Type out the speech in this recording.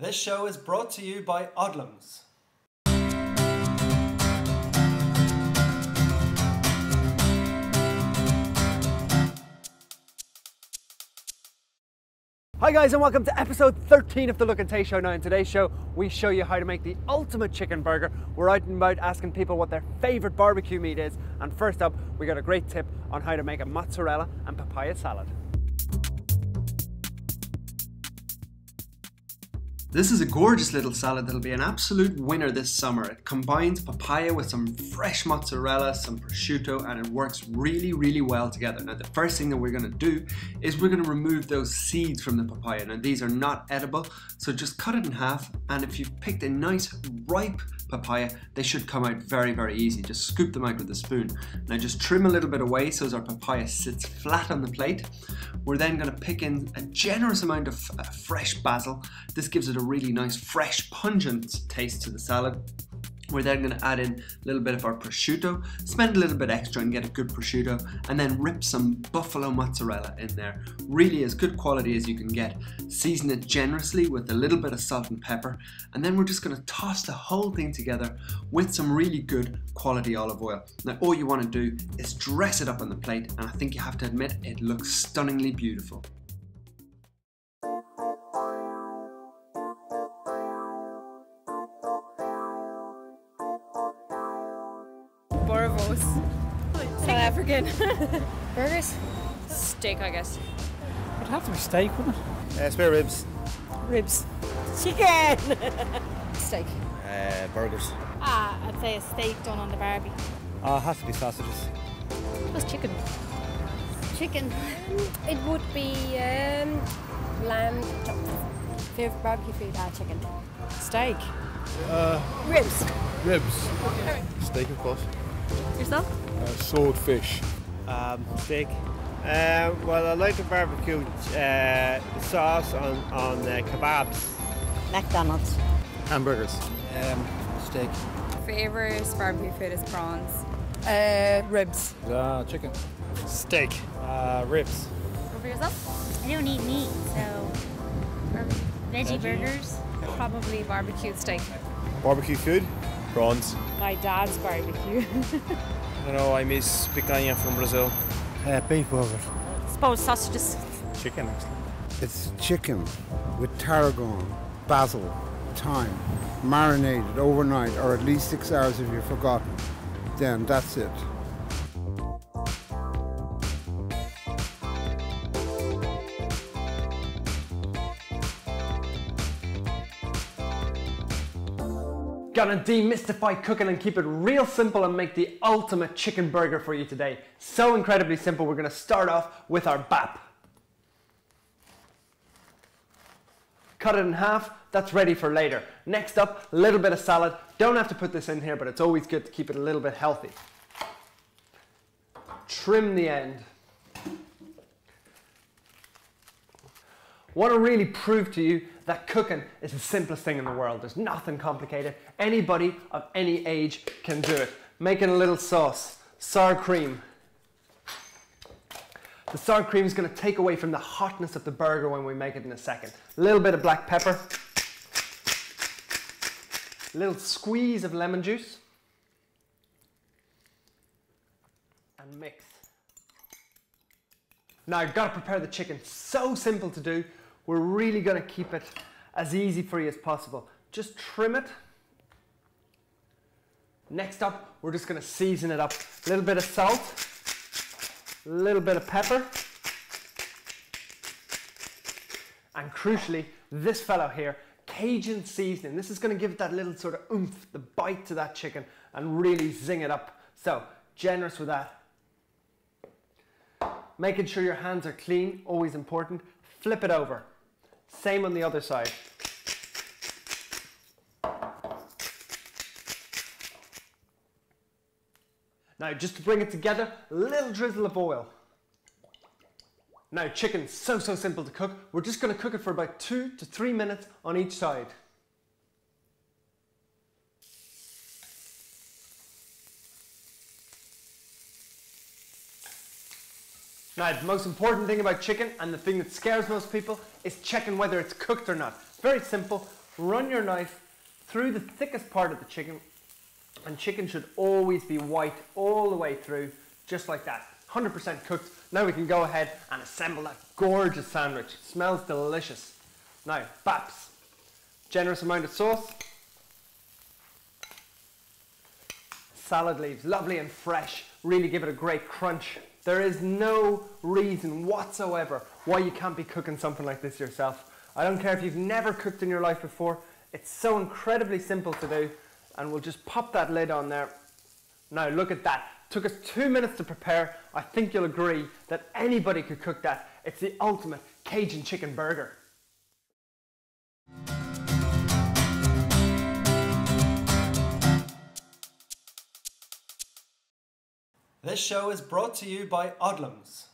This show is brought to you by Oddlums. Hi guys, and welcome to episode 13 of the Look and Taste Show. Now in today's show, we show you how to make the ultimate chicken burger. We're out and about asking people what their favourite barbecue meat is. And first up, we got a great tip on how to make a mozzarella and papaya salad. This is a gorgeous little salad that'll be an absolute winner this summer. It combines papaya with some fresh mozzarella, some prosciutto, and it works really, really well together. Now the first thing that we're going to do is we're going to remove those seeds from the papaya. Now these are not edible, so just cut it in half, and if you've picked a nice ripe papaya, they should come out very, very easy. Just scoop them out with a spoon. Now just trim a little bit away so as our papaya sits flat on the plate. We're then going to pick in a generous amount of fresh basil. This gives it a really nice, fresh, pungent taste to the salad. We're then going to add in a little bit of our prosciutto, spend a little bit extra and get a good prosciutto, and then rip some buffalo mozzarella in there. Really as good quality as you can get. Season it generously with a little bit of salt and pepper, and then we're just going to toss the whole thing together with some really good quality olive oil. Now all you want to do is dress it up on the plate, and I think you have to admit it looks stunningly beautiful. South African. Burgers? Steak, I guess. It'd have to be steak, wouldn't it? Spare ribs. Ribs. Chicken! Steak. Burgers. I'd say a steak done on the barbie. It has to be sausages. What's chicken? Chicken. It would be lamb chops. Favorite barbecue food? Chicken. Steak. Ribs. Ribs. Steak, of course. Yourself? Swordfish. Steak. Well, I like the barbecue sauce on kebabs. McDonald's. Hamburgers. Steak. Favorite barbecue food is prawns. Ribs. Chicken. Steak. Ribs. What for yourself? I don't eat meat, so veggie burgers. Probably barbecued steak. Barbecue food? Prawns. My dad's barbecue. I don't know, I miss picanha from Brazil. Beef burgers. Suppose sausages. Chicken, actually. It's chicken with tarragon, basil, thyme, marinated overnight or at least 6 hours if you've forgotten. Then that's it. Gonna demystify cooking and keep it real simple and make the ultimate chicken burger for you today. So incredibly simple, we're gonna start off with our bap. Cut it in half, that's ready for later. Next up, a little bit of salad. Don't have to put this in here, but it's always good to keep it a little bit healthy. Trim the end. Want to really prove to you that cooking is the simplest thing in the world. There's nothing complicated. Anybody of any age can do it. Making a little sauce, sour cream. The sour cream is going to take away from the hotness of the burger when we make it in a second. A little bit of black pepper. A little squeeze of lemon juice. And mix. Now I've got to prepare the chicken. So simple to do. We're really going to keep it as easy for you as possible. Just trim it. Next up, we're just going to season it up. A little bit of salt, a little bit of pepper, and crucially, this fellow here, Cajun seasoning. This is going to give it that little sort of oomph, the bite to that chicken, and really zing it up. So, generous with that. Making sure your hands are clean, always important. Flip it over. Same on the other side. Now, just to bring it together, a little drizzle of oil. Now, chicken's so simple to cook. We're just going to cook it for about 2 to 3 minutes on each side. Now, the most important thing about chicken, and the thing that scares most people, is checking whether it's cooked or not. Very simple. run your knife through the thickest part of the chicken, and chicken should always be white all the way through, just like that. 100% cooked. Now we can go ahead and assemble that gorgeous sandwich. It smells delicious. Now, baps. Generous amount of sauce. Salad leaves, lovely and fresh. Really give it a great crunch. There is no reason whatsoever why you can't be cooking something like this yourself. I don't care if you've never cooked in your life before. It's so incredibly simple to do. And we'll just pop that lid on there. Now look at that. Took us 2 minutes to prepare. I think you'll agree that anybody could cook that. It's the ultimate Cajun chicken burger. This show is brought to you by Oddlums.